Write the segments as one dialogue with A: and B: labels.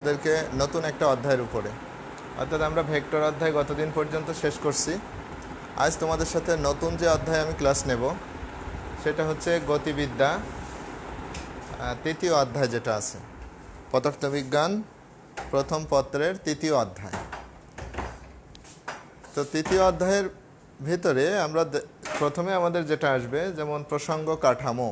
A: আমাদেরকে নতুন একটা অধ্যায়ের উপরে, অর্থাৎ আমরা ভেক্টর অধ্যায় গতদিন পর্যন্ত শেষ করছি। আজ তোমাদের সাথে নতুন যে অধ্যায় আমি ক্লাস নেব সেটা হচ্ছে গতিবিদ্যা তৃতীয় অধ্যায়, যেটা আছে পদার্থবিজ্ঞান প্রথম পত্রের তৃতীয় অধ্যায়। তো তৃতীয় অধ্যায়ের ভিতরে আমরা প্রথমে আমাদের যেটা আসবে, যেমন প্রসঙ্গ কাঠামো।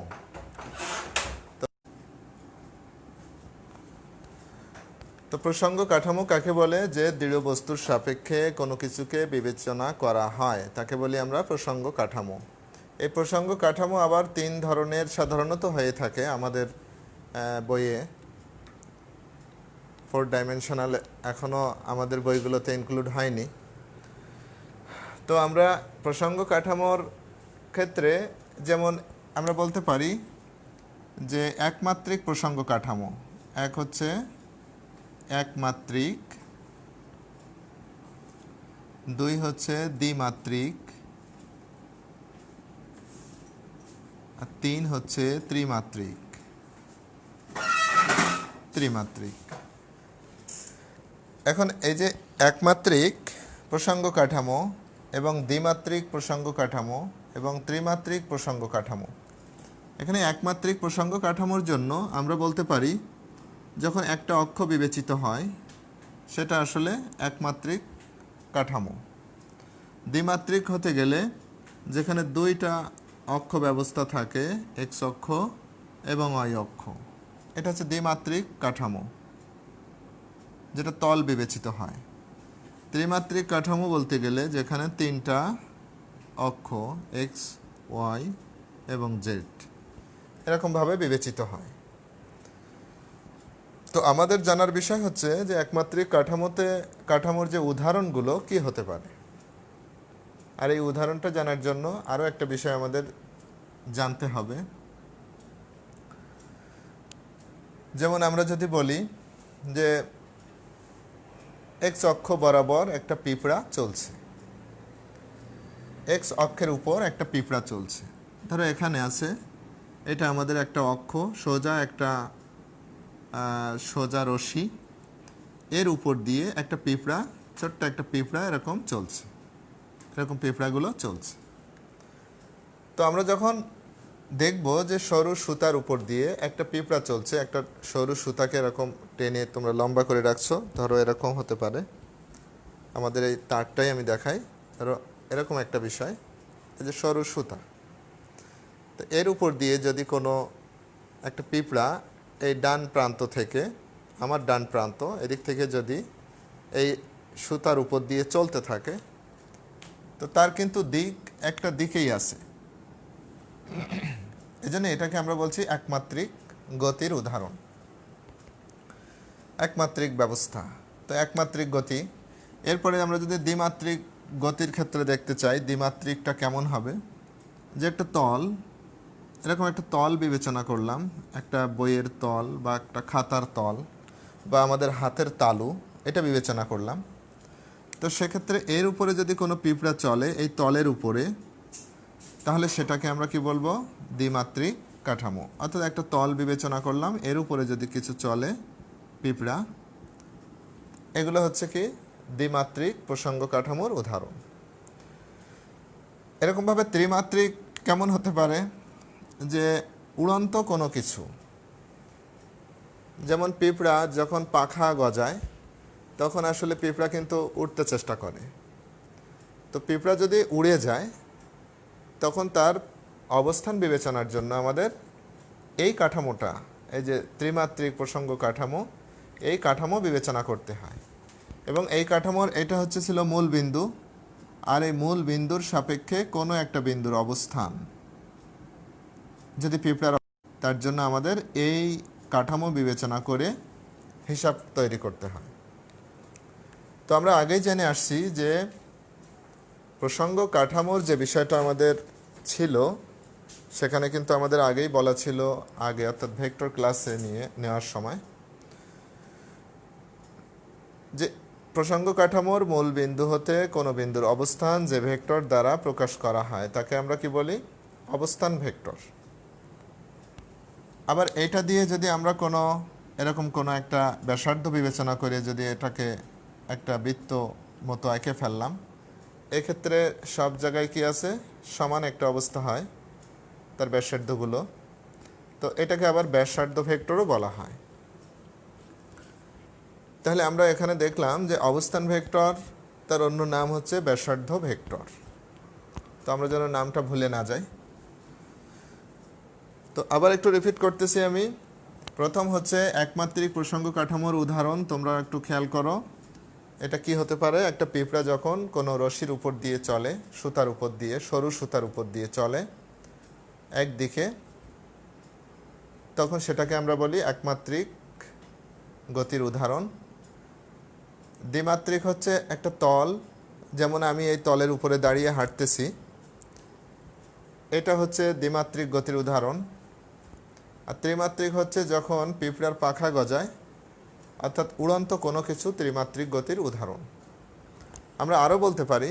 A: তো প্রসঙ্গ কাঠামো কাকে বলে? যে দৃঢ় বস্তুর সাপেক্ষে কোনো কিছুকে বিবেচনা করা হয় তাকে বলি আমরা প্রসঙ্গ কাঠামো। এই প্রসঙ্গ কাঠামো আবার তিন ধরনের সাধারণত হয়ে থাকে আমাদের বইয়ে। 4 ডাইমেনশনাল এখনও আমাদের বইগুলোতে ইনক্লুড হয়নি। তো আমরা প্রসঙ্গ কাঠামোর ক্ষেত্রে যেমন আমরা বলতে পারি যে একমাত্রিক প্রসঙ্গ কাঠামো। এক হচ্ছে একমাত্রিক, দুই হচ্ছে দ্বিমাত্রিক, আর তিন হচ্ছে ত্রিমাত্রিক। এখন এই যে একমাত্রিক প্রসঙ্গ কাঠামো এবং দ্বিমাত্রিক প্রসঙ্গ কাঠামো এবং ত্রিমাত্রিক প্রসঙ্গ কাঠামো, এখানে একমাত্রিক প্রসঙ্গ কাঠামোর জন্য আমরা বলতে পারি যখন একটা অক্ষ বিবেচিত হয় সেটা আসলে একমাত্রিক কাঠামো। দ্বিমাত্রিক হতে গেলে যেখানে দুইটা অক্ষ ব্যবস্থা থাকে, এক্স অক্ষ এবং ওয়াই অক্ষ, এটা হচ্ছে দ্বিমাত্রিক কাঠামো, যেটা তল বিবেচিত হয়। ত্রিমাত্রিক কাঠামো বলতে গেলে যেখানে তিনটা অক্ষ এক্স, ওয়াই এবং জেড এরকমভাবে বিবেচিত হয়। তো আমাদের জানার বিষয় হচ্ছে যে একমাত্রিক কাঠামোর যে উদাহরণগুলো কি হতে পারে। আর এই উদাহরণটা জানার জন্য আরও একটা বিষয় আমাদের জানতে হবে। যেমন আমরা যদি বলি যে এক্স অক্ষ বরাবর একটা পিঁপড়া চলছে, এক্স অক্ষের উপর একটা পিঁপড়া চলছে। ধরো এখানে আছে, এটা আমাদের একটা অক্ষ, সোজা রশ্মি, এর উপর দিয়ে একটা পিঁপড়া, ছোট্ট একটা পিঁপড়া এরকম চলছে, এরকম পিঁপড়াগুলো চলছে। তো আমরা যখন দেখব যে সরু সুতার উপর দিয়ে একটা পিঁপড়া চলছে, একটা সরু সুতাকে এরকম টেনে তোমরা লম্বা করে রাখছো, ধরো এরকম হতে পারে, আমাদের এই তারটাই আমি দেখাই, ধরো এরকম একটা বিষয়, এই যে সরু সুতা। তো এর উপর দিয়ে যদি কোনো একটা পিঁপড়া এই ডান প্রান্ত থেকে, আমার ডান প্রান্ত এদিক থেকে যদি এই সুতার উপর দিয়ে চলতে থাকে, তো তার কিন্তু একটা দিকেই আছে। এজন্য এটাকে আমরা বলছি একমাত্রিক গতির উদাহরণ, একমাত্রিক ব্যবস্থা। তো একমাত্রিক গতি। এরপরে আমরা যদি দ্বিমাত্রিক গতির ক্ষেত্রে দেখতে চাই, দ্বিমাত্রিকটা কেমন হবে? যে একটা তল, এরকম একটা তল বিবেচনা করলাম, একটা বইয়ের তল বা একটা খাতার তল বা আমাদের হাতের তালু, এটা বিবেচনা করলাম। তো সেক্ষেত্রে এর উপরে যদি কোনো পিঁপড়া চলে এই তলের উপরে, তাহলে সেটাকে আমরা কি বলবো? দ্বিমাত্রিক কাঠামো। অর্থাৎ একটা তল বিবেচনা করলাম, এর উপরে যদি কিছু চলে পিঁপড়া, এগুলো হচ্ছে কি দ্বিমাত্রিক প্রসঙ্গ কাঠামোর উদাহরণ। এরকমভাবে ত্রিমাত্রিক কেমন হতে পারে? যে উড়ন্ত কোনো কিছু, যেমন পিঁপড়া যখন পাখা গজায় তখন আসলে পিঁপড়া কিন্তু উঠতে চেষ্টা করে। তো পিঁপড়া যদি উড়ে যায় তখন তার অবস্থান বিবেচনার জন্য আমাদের এই কাঠামোটা, এই যে ত্রিমাত্রিক প্রসঙ্গ কাঠামো, এই কাঠামো বিবেচনা করতে হয়। এবং এই কাঠামোর এটা ছিল মূল বিন্দু, আর এই মূল বিন্দুর সাপেক্ষে কোনো একটা বিন্দুর অবস্থান যদি পিঁপড়ার, তার জন্য আমাদের এই কাঠামো বিবেচনা করে হিসাব তৈরি করতে হয়। তো আমরা আগেই জেনে আসছি যে প্রসঙ্গ কাঠামোর যে বিষয়টা আমাদের ছিল সেখানে কিন্তু আমাদের আগেই বলা ছিল, অর্থাৎ ভেক্টর ক্লাসে নেওয়ার সময়, যে প্রসঙ্গ কাঠামোর মূল বিন্দু হতে কোনো বিন্দুর অবস্থান যে ভেক্টর দ্বারা প্রকাশ করা হয় তাকে আমরা কি বলি? অবস্থান ভেক্টর। আবার এটা দিয়ে যদি আমরা কোনো এরকম কোনো একটা ব্যাসার্ধ বিবেচনা করে যদি এটাকে একটা বৃত্ত মতো এঁকে ফেললাম, এক্ষেত্রে সব জায়গায় কি আছে, সমান একটা অবস্থা হয় তার ব্যাসার্ধগুলো। তো এটাকে আবার ব্যাসার্ধ ভেক্টরও বলা হয়। তাহলে আমরা এখানে দেখলাম যে অবস্থান ভেক্টর, তার অন্য নাম হচ্ছে ব্যাসার্ধ ভেক্টর। তো আমরা যেন নামটা ভুলে না যাই। তো আবার একটু রিপিট করতেছি আমি। প্রথম হচ্ছে একমাত্রিক প্রসঙ্গ কাঠামোর উদাহরণ। তোমরা একটু খেয়াল করো, এটা কি হতে পারে, একটা পিঁপড়া যখন কোনো রশির উপর দিয়ে চলে, সুতার উপর দিয়ে, সরু সুতার উপর দিয়ে চলে একদিকে, তখন সেটাকে আমরা বলি একমাত্রিক গতির উদাহরণ। দ্বিমাত্রিক হচ্ছে একটা তল, যেমন আমি এই তলের উপরে দাঁড়িয়ে হাঁটতেছি, এটা হচ্ছে দ্বিমাত্রিক গতির উদাহরণ। আর ত্রিমাত্রিক হচ্ছে যখন পিঁপড়ার পাখা গজায়, অর্থাৎ উড়ন্ত কোনো কিছু ত্রিমাত্রিক গতির উদাহরণ। আমরা আরও বলতে পারি,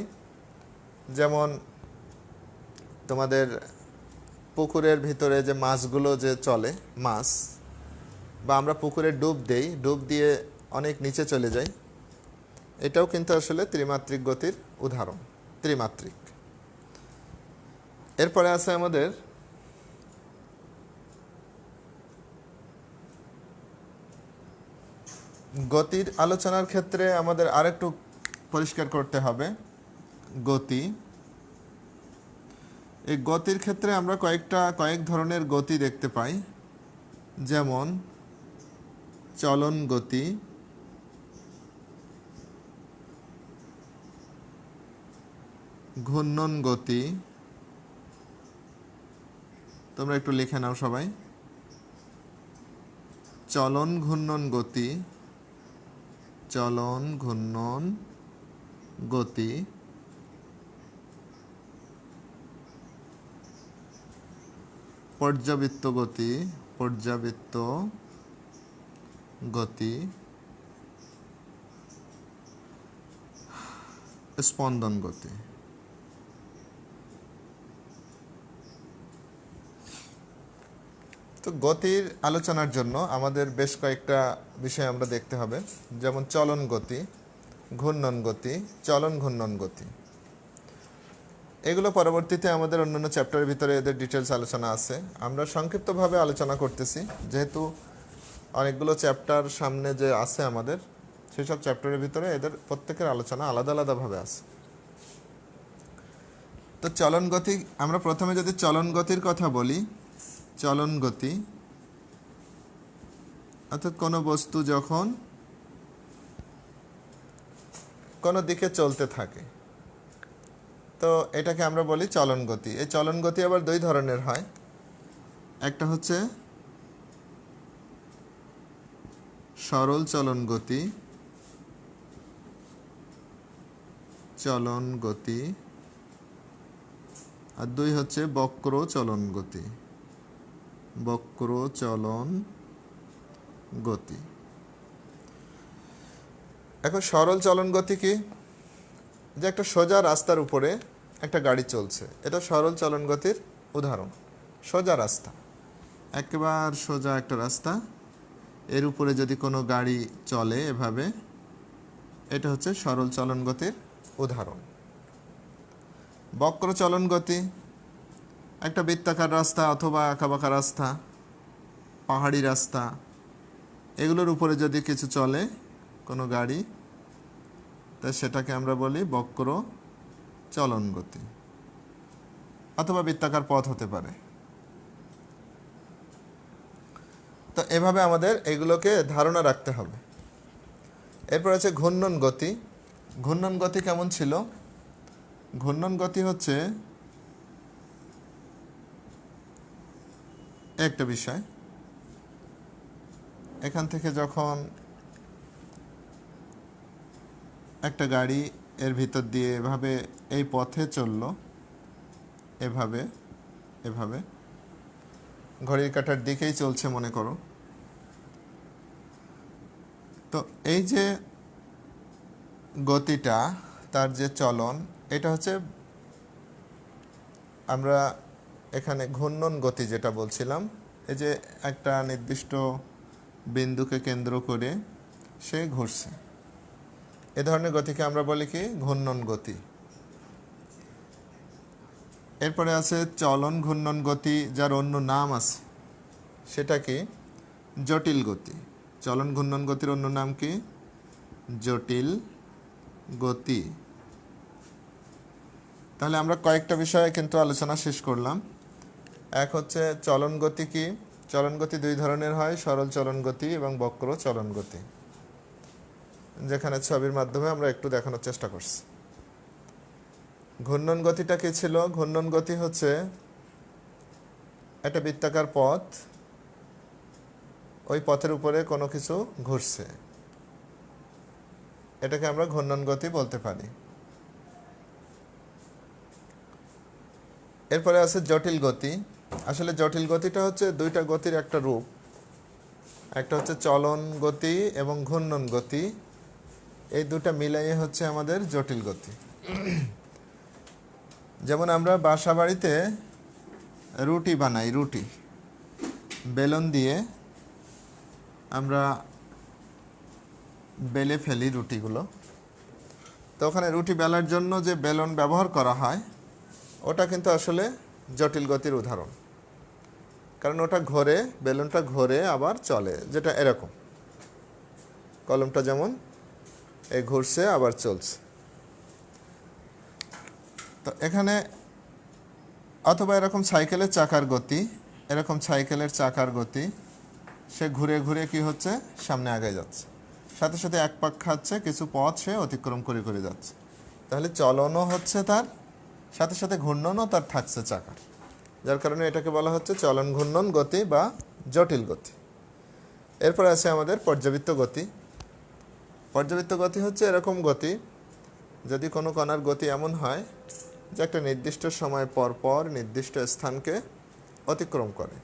A: যেমন তোমাদের পুকুরের ভিতরে যে মাছগুলো যে চলে, মাছ, বা আমরা পুকুরে ডুব দেই, ডুব দিয়ে অনেক নিচে চলে যাই, এটাও কিন্তু আসলে ত্রিমাত্রিক গতির উদাহরণ, ত্রিমাত্রিক। এরপরে আছে আমাদের গতির আলোচনার ক্ষেত্রে আমাদের আরেকটু পরিষ্কার করতে হবে গতি। এই গতির ক্ষেত্রে আমরা কয়েক ধরনের গতি দেখতে পাই, যেমন চলন গতি, ঘূর্ণন গতি। তোমরা একটু লিখে নাও সবাই, চলন ঘূর্ণন গতি, চলন ঘূর্ণন গতি। পর্যাবৃত্ত গতি, পর্যাবৃত্ত গতি। স্পন্দন গতি। তো গতির আলোচনার জন্য আমাদের বেশ কয়েকটা বিষয় আমরা দেখতে হবে, যেমন চলন গতি, ঘূর্ণন গতি, চলন ঘূর্ণন গতি। এগুলো পরবর্তীতে আমাদের অন্যান্য চ্যাপ্টারের ভিতরে এদের ডিটেলস আলোচনা আছে। আমরা সংক্ষিপ্তভাবে আলোচনা করতেছি, যেহেতু অনেকগুলো চ্যাপ্টার সামনে যে আছে আমাদের, সেসব চ্যাপ্টারের ভিতরে এদের প্রত্যেকের আলোচনা আলাদা আলাদাভাবে আছে। তো চলন গতি, আমরা প্রথমে যদি চলন গতির কথা বলি, চলন গতি অর্থাৎ কোনো বস্তু যখন কোনো দিকে চলতে থাকে, তো এটাকে আমরা বলি চলন গতি। এই চলন গতি আবার দুই ধরনের হয়। একটা হচ্ছে সরল চলন গতি, চলন গতি, আর দুই হচ্ছে বক্র চলন গতি, বক্র চলন গতি। এখন সরল চলন গতি কি, যে একটা সোজা রাস্তার উপরে একটা গাড়ি চলছে, এটা সরল চলন গতির উদাহরণ। সোজা রাস্তা, একেবারে সোজা একটা রাস্তা, এর উপরে যদি কোনো গাড়ি চলে এভাবে, এটা হচ্ছে সরল চলন গতির উদাহরণ। বক্র চলন গতি, একটা বৃত্তাকার রাস্তা অথবা আঁকাবাঁকা রাস্তা, পাহাড়ি রাস্তা, এগুলোর উপরে যদি কিছু চলে কোনো গাড়ি, তা সেটাকে আমরা বলি বক্র চলন গতি, অথবা বৃত্তাকার পথ হতে পারে। তো এভাবে আমাদের এগুলোকে ধারণা রাখতে হবে। এরপর আছে ঘূর্ণন গতি। ঘূর্ণন গতি কেমন ছিল? ঘূর্ণন গতি হচ্ছে একটা বিষয়, এখান থেকে যখন একটা গাড়ি এর ভিতর দিয়ে এভাবে এই পথে চললো, এভাবে এভাবে ঘড়ির কাঁটার দিকেই চলছে মনে করো, তো এই যে গতিটা, তার যে চলন, এটা হচ্ছে আমরা এখানে ঘূর্ণন গতি যেটা বলছিলাম। এই যে একটা নির্দিষ্ট বিন্দুকে কেন্দ্র করে সে ঘুরছে। এ ধরনের গতিকে আমরা বলি কি? ঘূর্ণন গতি। এরপরে আছে চলন ঘূর্ণন গতি, যার অন্য নাম আছে, সেটা কি? জটিল গতি। চলন ঘূর্ণন গতির অন্য নাম কি? জটিল গতি। তাহলে আমরা কয়েকটা বিষয়ে কিন্তু আলোচনা শেষ করলাম। এক হচ্ছে চলন গতি কি? চলন গতি দুই ধরনের হয়, সরল চলন গতি এবং বক্র চলন গতি, যেখানে ছবির মাধ্যমে আমরা একটু দেখানোর চেষ্টা করছি। ঘূর্ণন গতিটা কি ছিল? ঘূর্ণন গতি হচ্ছে একটা বৃত্তাকার পথ, ওই পথের উপরে কোনো কিছু ঘুরছে, এটাকে আমরা ঘূর্ণন গতি বলতে পারি। এরপরে আছে জটিল গতি। আসলে জটিল গতিটা হচ্ছে দুইটা গতির একটা রূপ, একটা হচ্ছে চলন গতি এবং ঘূর্ণন গতি, এই দুটা মিলাইয়ে হচ্ছে আমাদের জটিল গতি। যেমন আমরা বাসা বাড়িতে রুটি বানাই, রুটি বেলন দিয়ে আমরা বেলে ফেলি রুটিগুলো। তো ওখানে রুটি বেলার জন্য যে বেলন ব্যবহার করা হয়, ওটা কিন্তু আসলে জটিল গতির উদাহরণ, কারণ ওটা ঘোরে, বেলুনটা ঘোরে আবার চলে, যেটা এরকম কলমটা যেমন এই ঘুরছে আবার চলছে। তো এখানে অথবা এরকম সাইকেলের চাকার গতি, এরকম সাইকেলের চাকার গতি, সে ঘুরে ঘুরে কি হচ্ছে? সামনে আগে যাচ্ছে, সাথে সাথে এক পাক খাচ্ছে, কিছু পথ সে অতিক্রম করে করে যাচ্ছে। তাহলে চলনও হচ্ছে তার, সাথে সাথে ঘূর্ণনও তার থাকছে চাকার, যার কারণে এটাকে বলা হচ্ছে চলন ঘূর্ণন গতি বা জটিল গতি। এরপর আছে আমাদের পর্যাবৃত্ত গতি। পর্যাবৃত্ত গতি হচ্ছে এরকম গতি, যদি কোনো কণার গতি এমন হয় যে একটা নির্দিষ্ট সময় পর পর নির্দিষ্ট স্থানকে অতিক্রম করে,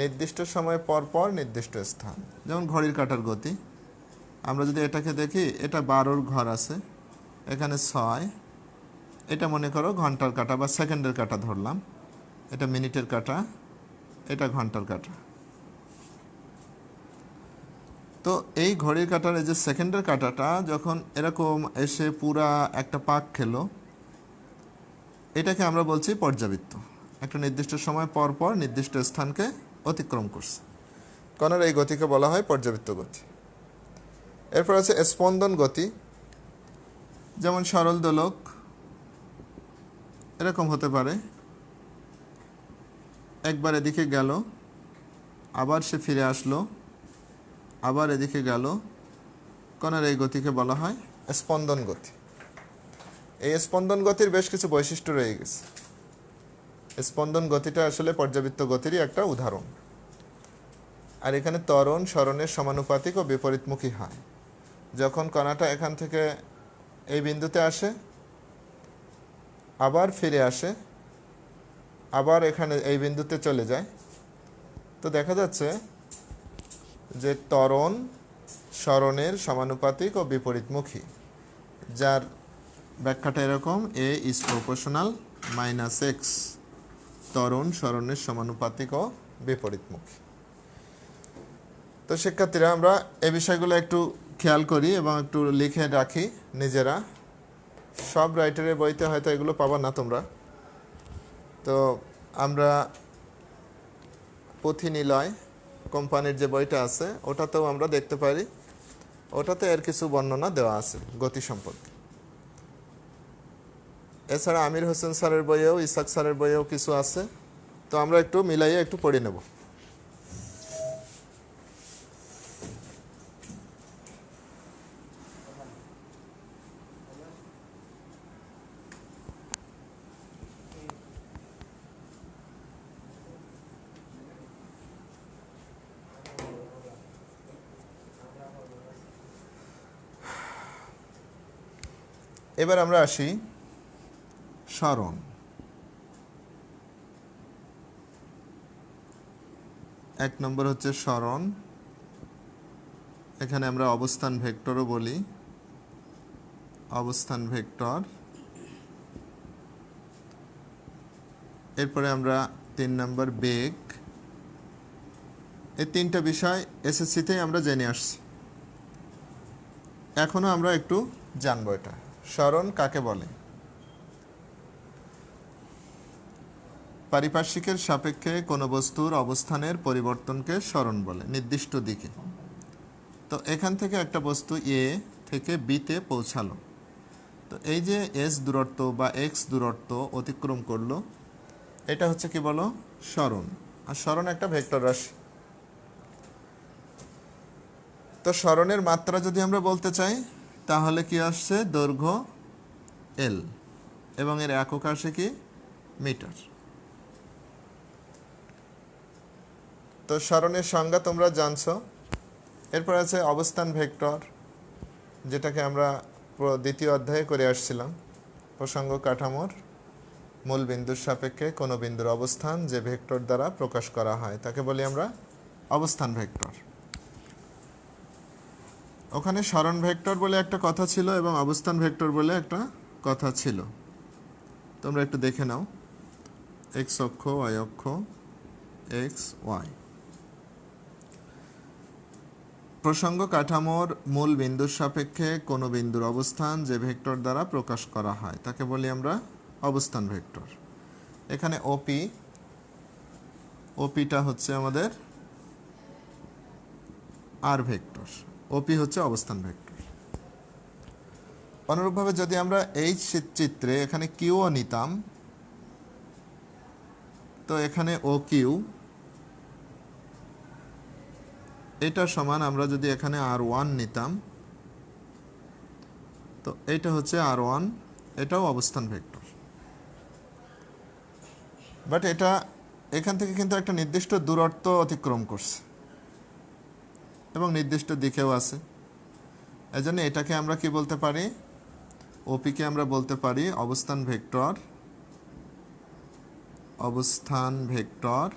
A: নির্দিষ্ট সময় পর পর নির্দিষ্ট স্থান। যেমন ঘড়ির কাঁটার গতি, আমরা যদি এটাকে দেখি, এটা 12-র ঘর আছে, এখানে 6, এটা মনে করো ঘন্টার কাঁটা বা সেকেন্ডের কাঁটা ধরলাম, এটা মিনিটের কাঁটা, এটা ঘন্টার কাঁটা। তো এই ঘড়ির কাঁটার এই যে সেকেন্ডের কাঁটাটা যখন এরকম এসে পুরা একটা পাক খেলো, এটাকে আমরা বলছি পর্যাবৃত্ত, একটা নির্দিষ্ট সময় পর পর নির্দিষ্ট স্থানকে অতিক্রম করছে। কণার এই গতিকে বলা হয় পর্যাবৃত্ত গতি। এরপর আছে স্পন্দন গতি। যেমন সরল দোলক এরকম হতে পারে, একবার এদিকে গেল, আবার সে ফিরে আসলো, আবার এদিকে গেল, কণার এই গতিকে বলা হয় স্পন্দন গতি। এই স্পন্দন গতির বেশ কিছু বৈশিষ্ট্য রয়ে গেছে। স্পন্দন গতিটা আসলে পর্যাবৃত্ত গতিরই একটা উদাহরণ। আর এখানে ত্বরণ সরণের সমানুপাতিক ও বিপরীতমুখী হয়। যখন কণাটা এখান থেকে এই বিন্দুতে আসে, আবার ফিরে আসে, আবার এখানে এই বিন্দুতে চলে যায়, তো দেখা যাচ্ছে যে ত্বরণ সরণের সমানুপাতিক ও বিপরীতমুখী, যার ব্যাখ্যাটা এরকম: এ ইজ প্রপোর্শনাল মাইনাস এক্স, ত্বরণ সরণের সমানুপাতিক ও বিপরীতমুখী। তো শিক্ষার্থীরা, আমরা এই বিষয়গুলো একটু খেয়াল করি এবং একটু লিখে রাখি নিজেরা। সব রাইটারের বইতে হয়তো এগুলো পাবা না তোমরা। তো আমরা পুঁথিনিলয় কোম্পানির যে বইটা আছে, ওটাতেও আমরা দেখতে পারি, ওটাতে এর কিছু বর্ণনা দেওয়া আছে গতি সম্পর্কে। এছাড়া আমির হোসেন স্যারের বইয়েও, ইসাক স্যারের বইয়েও কিছু আছে। তো আমরা একটু মিলাইয়ে একটু পড়ে নেব। এবার আমরা আসি সরণ। এক নম্বর হচ্ছে সরণ। এখানে আমরা অবস্থান ভেক্টরও বলি, অবস্থান ভেক্টর। এরপরে আমরা 3 নম্বর বেগ, এই তিনটা বিষয় এসএসসিতেই আমরা জেনে আসছি। এখনো আমরা একটু জানবো এটা। সরণ কাকে বলে? পারিপার্শ্বিকের সাপেক্ষে কোনো বস্তুর অবস্থানের পরিবর্তনকে সরণ বলে, নির্দিষ্ট দিকে। তো এখান থেকে একটা বস্তু এ থেকে বিতে পৌঁছালো, তো এই যে এস দূরত্ব বা এক্স দূরত্ব অতিক্রম করলো, এটা হচ্ছে কি বলো? সরণ। আর সরণ একটা ভেক্টর রাশি। তো সরণের মাত্রা যদি আমরা বলতে চাই তাহলে কি আসছে? দৈর্ঘ্য এল, এবং এর একক আসে কি? মিটার। তো সরণের সংজ্ঞা তোমরা জানছো। এরপর আছে অবস্থান ভেক্টর, যেটাকে আমরা দ্বিতীয় অধ্যায়ে করে আসছিলাম। প্রসঙ্গ কাঠামোর মূল বিন্দুর সাপেক্ষে কোনো বিন্দুর অবস্থান যে ভেক্টর দ্বারা প্রকাশ করা হয় তাকে বলি আমরা অবস্থান ভেক্টর। ওখানে সরণ ভেক্টর বলে একটা কথা ছিল এবং অবস্থান ভেক্টর বলে একটা কথা ছিল। তোমরা একটু দেখে নাও। এক্স অক্ষ, ওয়াই অক্ষ, এক্স ওয়াই। প্রসঙ্গ কাঠামোর মূল বিন্দুর সাপেক্ষে কোনো বিন্দুর অবস্থান যে ভেক্টর দ্বারা প্রকাশ করা হয় তাকে বলি আমরা অবস্থান ভেক্টর। এখানে ওপি, ওপিটা হচ্ছে আমাদের আর ভেক্টর, ওপি হচ্ছে অবস্থান ভেক্টর। অনুরূপভাবে যদি আমরা এই চিত্রে এখানে কিউও নিতাম, তো এখানে ও কিউ, এটা সমান আমরা যদি এখানে আর ওয়ান নিতাম, তো এটা হচ্ছে আর ওয়ান, এটাও অবস্থান ভেক্টর। বাট এটা এখান থেকে কিন্তু একটা নির্দিষ্ট দূরত্ব অতিক্রম করছে এবং নির্দিষ্ট দিকেও আছে। এজন্য এটাকে আমরা কি বলতে পারি? ওপিকে আমরা বলতে পারি অবস্থান ভেক্টর, অবস্থান ভেক্টর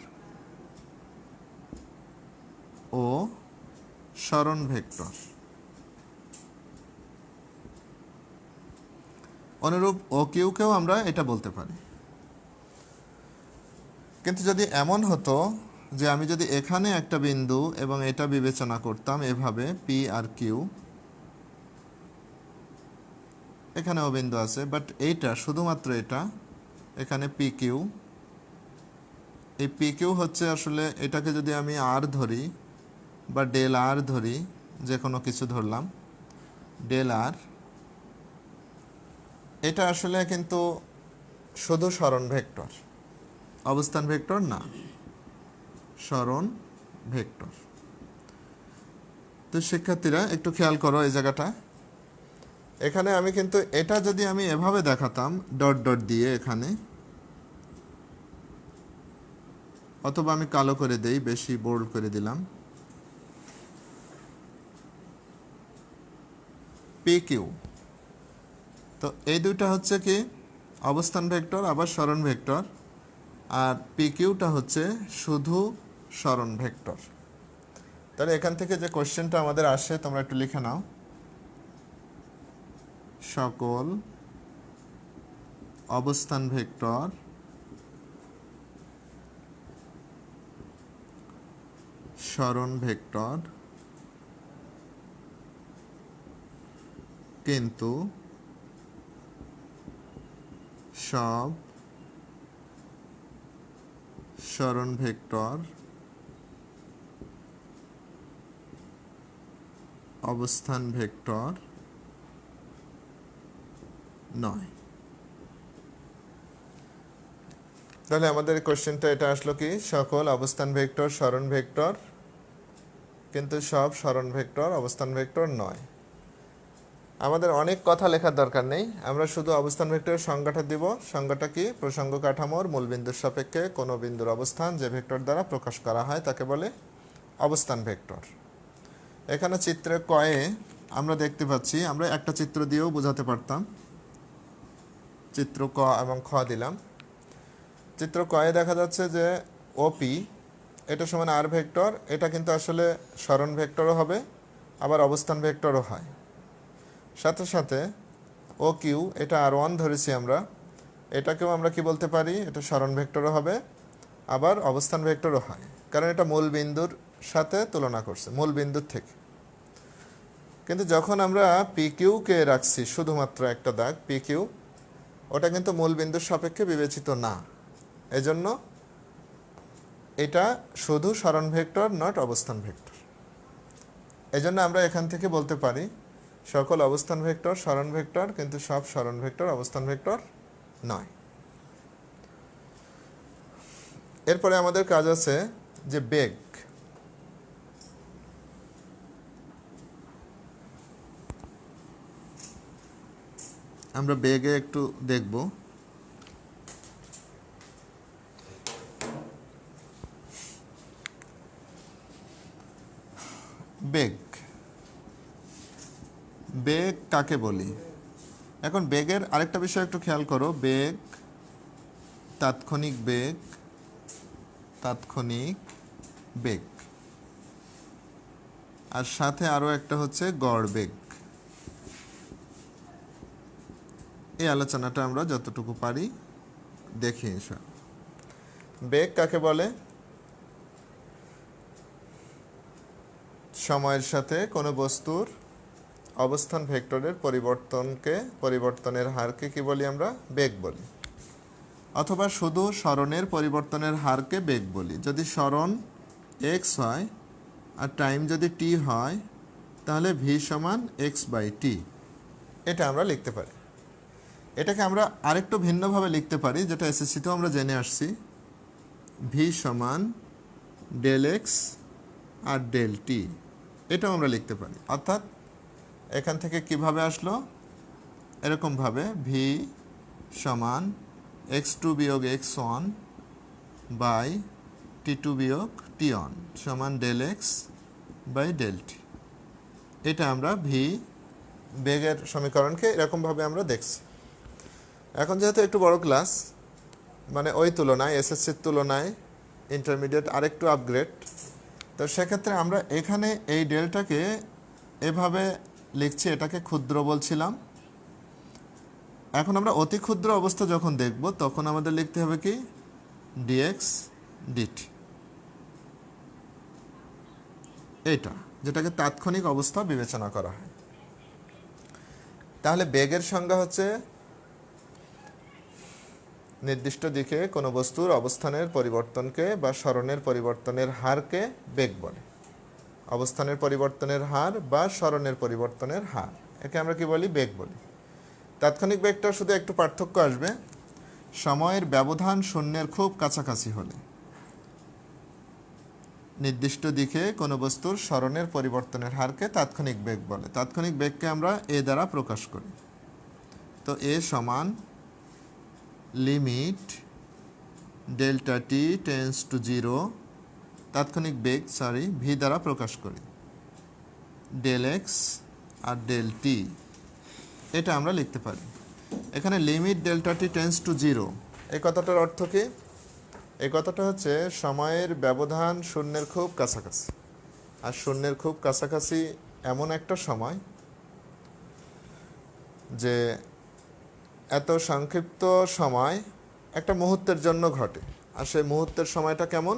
A: ও সরণ ভেক্টর। অনুরূপ ও কিউকেও আমরা এটা বলতে পারি। কিন্তু যদি এমন হতো যে আমি যদি এখানে একটা বিন্দু এবং এটা বিবেচনা করতাম এভাবে পি আর কিউ, এখানেও বিন্দু আছে, বাট এইটা শুধুমাত্র এটা, এখানে পি কিউ, এই পি কিউ হচ্ছে আসলে, এটাকে যদি আমি আর ধরি বা ডেল আর ধরি, যে কোনো কিছু ধরলাম ডেল আর, এটা আসলে কিন্তু শুধু সরণ ভেক্টর, অবস্থান ভেক্টর না, সরণ ভেক্টর। তো শিক্ষার্থীরা একটু খেয়াল করো এই জায়গাটা। এখানে আমি কিন্তু এটা যদি আমি এভাবে দেখাতাম ডট ডট দিয়ে এখানে, অথবা আমি কালো করে দেই, বেশি বোল্ড করে দিলাম, পি কিউ, তো এই দুইটা হচ্ছে কি? অবস্থান ভেক্টর আবার সরণ ভেক্টর। আর পি কিউটা হচ্ছে শুধু সরণ ভেক্টর। তাহলে এখান থেকে যে কোশ্চেনটা আমাদের আসে তোমরা একটু লিখে নাও। সকল অবস্থান ভেক্টর সরণ ভেক্টর, কিন্তু সব সরণ ভেক্টর অবস্থান ভেক্টর নয়। তাহলে আমাদের কোশ্চেনটা এটা আসলো কি? সকল অবস্থান ভেক্টর সরণ ভেক্টর, কিন্তু সব সরণ ভেক্টর অবস্থান ভেক্টর নয়। আমাদের অনেক কথা লেখার দরকার নেই, আমরা শুধু অবস্থান ভেক্টরের সংজ্ঞাটা দিব। সংজ্ঞাটা কি? প্রসঙ্গ কাঠামোর মূল বিন্দুর সাপেক্ষে কোনো বিন্দুর অবস্থান যে ভেক্টর দ্বারা প্রকাশ করা হয় তাকে বলে অবস্থান ভেক্টর। এখানে চিত্রে কয়ে আমরা দেখতে পাচ্ছি, আমরা একটা চিত্র দিয়েও বোঝাতে পারতাম। চিত্র ক এবং খ দিলাম। চিত্র কয়ে দেখা যাচ্ছে যে ওপি এটা সমান আর ভেক্টর, এটা কিন্তু আসলে সরণ ভেক্টরও হবে আবার অবস্থান ভেক্টরও হয়। সাথে সাথে ও কিউ, এটা আর ওয়ান ধরেছি আমরা, এটাকেও আমরা কি বলতে পারি? এটা সরণ ভেক্টরও হবে আবার অবস্থান ভেক্টরও হয়, কারণ এটা মূল বিন্দুর সাথে তুলনা করছে মূল বিন্দুর থেকে। কিন্তু যখন আমরা PQ কে রাখছি শুধুমাত্র একটা দাগ PQ, ওটা কিন্তু মূল বিন্দুর সাপেক্ষে বিবেচিত না। এজন্য এটা শুধু সরণ ভেক্টর, নট অবস্থান ভেক্টর। এজন্য আমরা এখান থেকে বলতে পারি সকল অবস্থান ভেক্টর সরণ ভেক্টর, কিন্তু সব সরণ ভেক্টর অবস্থান ভেক্টর নয়। এরপরে আমাদের কাজ আছে যে বেগ। আমরা বেগে একটু দেখব। বেগ, বেগ কাকে বলি? এখন বেগের আরেকটা বিষয় একটু খেয়াল করো। বেগ, তাৎক্ষণিক বেগ, তাৎক্ষণিক বেগ, আর সাথে আরো একটা হচ্ছে গড় বেগ। এই আলোচনাটা আমরা যতটুকু পারি দেখি। বেগ কাকে বলে? সময়ের সাথে কোনো বস্তুর অবস্থান ভেক্টরের পরিবর্তনের হারকে কি বলি আমরা? বেগ বলি। অথবা শুধু সরণের পরিবর্তনের হারকে বেগ বলি। যদি সরণ x হয় আর টাইম যদি t হয়, তাহলে v সমান x/t। এটা আমরা লিখতে পারি। এটাকে আমরা আরেকটু ভিন্নভাবে লিখতে পারি, যেটা এসএসসিতেও আমরা জেনে আসছি। v সমান ডেল এক্স আর ডেল টি, এটাও আমরা লিখতে পারি। অর্থাৎ এখান থেকে কিভাবে আসলো? এরকমভাবে v সমান x2 বিয়োগ x1 বাই t2 বিয়োগ t1 সমান del x by del t. এটা আমরা বেগের সমীকরণকে এরকমভাবে আমরা দেখছি। এখন যেহেতু একটু বড় ক্লাস, মানে ওই তুলনায় এসএসসির তুলনায় ইন্টারমিডিয়েট আরেকটু আপগ্রেড, তো সেক্ষেত্রে আমরা এখানে এই ডেলটাকে এভাবে লিখছি, এটাকে ক্ষুদ্র বলছিলাম। এখন আমরা অতি ক্ষুদ্র অবস্থা যখন দেখব, তখন আমাদের লিখতে হবে কি? D x d t. এইটা যেটাকে তাৎক্ষণিক অবস্থা বিবেচনা করা হয়। তাহলে বেগের সংজ্ঞা হচ্ছে নির্দিষ্ট দিকে কোনো বস্তুর অবস্থানের পরিবর্তনকে বা সরণের পরিবর্তনের হারকে বেগ বলে। অবস্থানের পরিবর্তনের হার বা সরণের পরিবর্তনের হার, একে আমরা কি বলি? বেগ বলি। তাৎক্ষণিক বেগটা শুধু একটু পার্থক্য আসবে। সময়ের ব্যবধান শূন্যের খুব কাছাকাছি হলে নির্দিষ্ট দিকে কোনো বস্তুর সরণের পরিবর্তনের হারকে তাৎক্ষণিক বেগ বলে। তাৎক্ষণিক বেগকে আমরা এ দ্বারা প্রকাশ করি। তো এ সমান limit delta t tends to 0, তাৎক্ষণিক বেগ ভি দ্বারা প্রকাশ করি, ডেল এক্স আর ডেল টি। এটা আমরা লিখতে পারি। এখানে limit delta t tends to 0, এই কথাটার অর্থ কি? এই কথাটা হচ্ছে সময়ের ব্যবধান শূন্যের খুব কাছাকাছি। আর শূন্যের খুব কাছাকাছি এমন একটা সময় যে এত সংক্ষিপ্ত সময় একটা মুহূর্তের জন্য ঘটে। আর সেই মুহূর্তের সময়টা কেমন?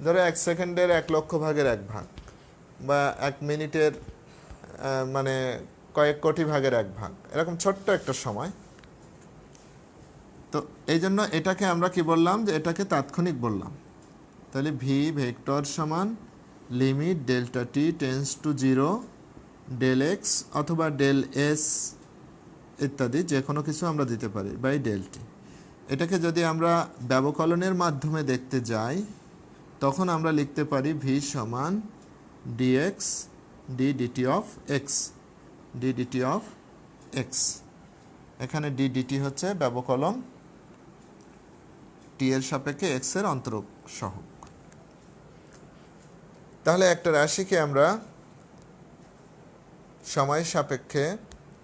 A: ধরো 1 সেকেন্ডের 1 লক্ষ ভাগের 1 ভাগ, বা 1 মিনিটের মানে কয়েক কোটি ভাগের 1 ভাগ, এরকম ছোট্ট একটা সময়। তো এই জন্য এটাকে আমরা কি বললাম? যে এটাকে তাৎক্ষণিক বললাম। তাহলে ভি ভেক্টর সমান limit delta t tends to 0 del x অথবা ডেল এস ইত্যাদি যে কোনো কিছু আমরা দিতে পারি বাই ডেল টি। এটাকে যদি আমরা ব্যবকলনের মাধ্যমে দেখতে যাই, তখন আমরা লিখতে পারি ভি সমান d x d d t of x, d d t of x. এখানে ডি ডিটি হচ্ছে ব্যবকলন, টি এর সাপেক্ষে এক্স এর অন্তরক সহগ। তাহলে একটা রাশিকে আমরা সময় সাপেক্ষে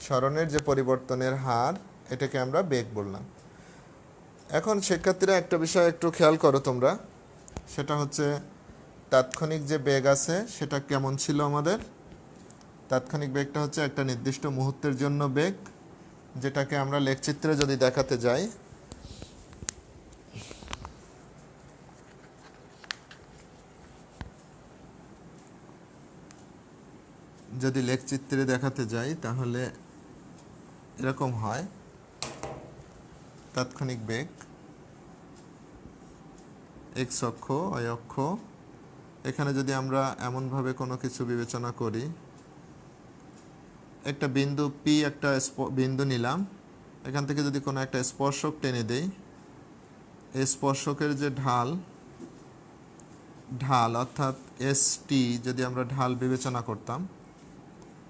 A: সরণের যে পরিবর্তনের হার, এটাকে আমরা বেগ বললাম। এখন শিক্ষার্থীরা একটা বিষয় একটু খেয়াল করো তোমরা, সেটা হচ্ছে তাৎক্ষণিক যে বেগ আছে সেটা কেমন ছিল আমাদের? তাৎক্ষণিক বেগটা হচ্ছে একটা নির্দিষ্ট মুহূর্তের জন্য বেগ, যেটাকে আমরা লেখচিত্রে যদি দেখাতে যাই, যদি লেখচিত্রে দেখাতে যাই তাহলে এরকম হয়। তাৎক্ষণিক বেগ, এক্স অক্ষ, ওয়াই অক্ষ। এখানে যদি আমরা এমনভাবে কোনো কিছু বিবেচনা করি, একটা বিন্দু পি, একটা বিন্দু নিলাম, এখান থেকে যদি কোনো একটা স্পর্শক টেনে দেই, এই স্পর্শকের যে ঢাল অর্থাৎ এস টি যদি আমরা ঢাল বিবেচনা করতাম,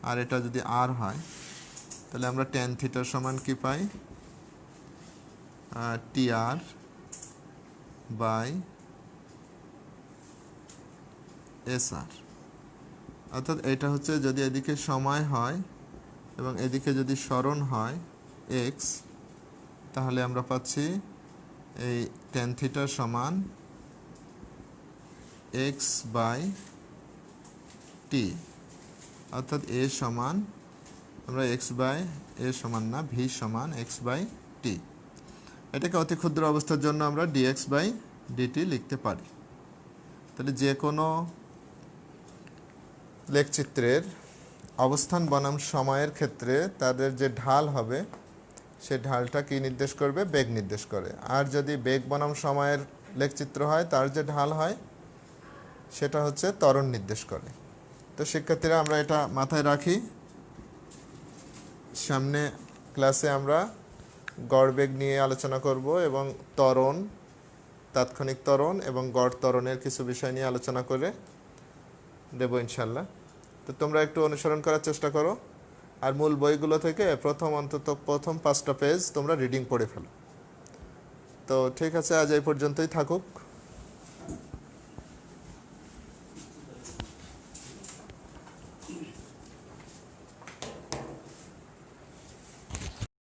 A: আর এটা যদি আর হয়, তাহলে আমরা ট্যান থিটার সমান কি পাই? টি আর বাই এস আর। অর্থাৎ এটা হচ্ছে যদি এদিকে সময় হয় এবং এদিকে যদি সরণ হয় এক্স, তাহলে আমরা পাচ্ছি এই ট্যান থিটার সমান এক্স বাই টি। অর্থাৎ এ সমান, আমরা এক্স বাই এ সমান না, ভি সমান এক্স বাই টি। এটাকে অতি ক্ষুদ্র অবস্থার জন্য আমরা ডিএক্স বাই ডিটি লিখতে পারি। তাহলে যে কোনো লেখচিত্রের অবস্থান বনাম সময়ের ক্ষেত্রে তাদের যে ঢাল হবে, সে ঢালটা কি নির্দেশ করবে? বেগ নির্দেশ করে। আর যদি বেগ বনাম সময়ের লেখচিত্র হয়, তার যে ঢাল হয় সেটা হচ্ছে ত্বরণ নির্দেশ করে। তো শিক্ষার্থীরা আমরা এটা মাথায় রাখি। সামনে ক্লাসে আমরা গড় বেগ নিয়ে আলোচনা করব এবং ত্বরণ, তাৎক্ষণিক ত্বরণ এবং গড় ত্বরণের কিছু বিষয় নিয়ে আলোচনা করে দেব ইনশাল্লাহ। তো তোমরা একটু অনুসরণ করার চেষ্টা করো, আর মূল বইগুলো থেকে অন্তত প্রথম 5টা পেজ তোমরা রিডিং পড়ে ফেলো। তো ঠিক আছে, আজ এই পর্যন্তই থাকুক।